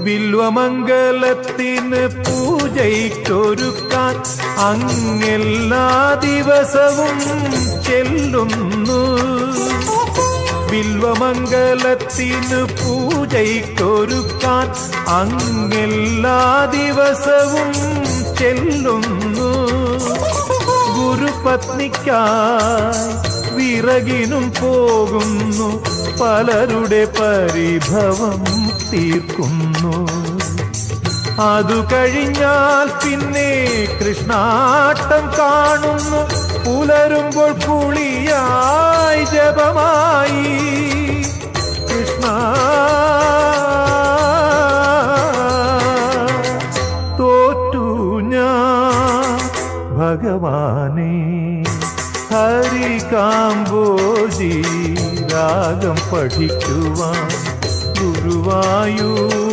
ബില്വമംഗലത്തിന് പൂജയ്ക്കൊരുക്കാൻ അങ്ങെല്ലാ ദിവസവും ചെല്ലുന്നു. ബില്വമംഗലത്തിന് പൂജയ്ക്കൊരുക്കാൻ അങ്ങെല്ലാ ദിവസവും ചെല്ലുന്നു. ഗുരുപത്നിക്കായി വിറകിനും പോകുന്നു, പലരുടെ പരിഭവം തീർക്കുന്നു. അതു കഴിഞ്ഞാൽ പിന്നെ കൃഷ്ണാട്ടം കാണുന്നു. പുലരുമ്പോൾ കുളിയായി ജപമായി കൃഷ്ണ. തോറ്റു ഞാൻ ഭഗവാനെ, ഹരികാംബോജി രാഗം പഠിക്കുവാൻ ഗുരുവായൂർ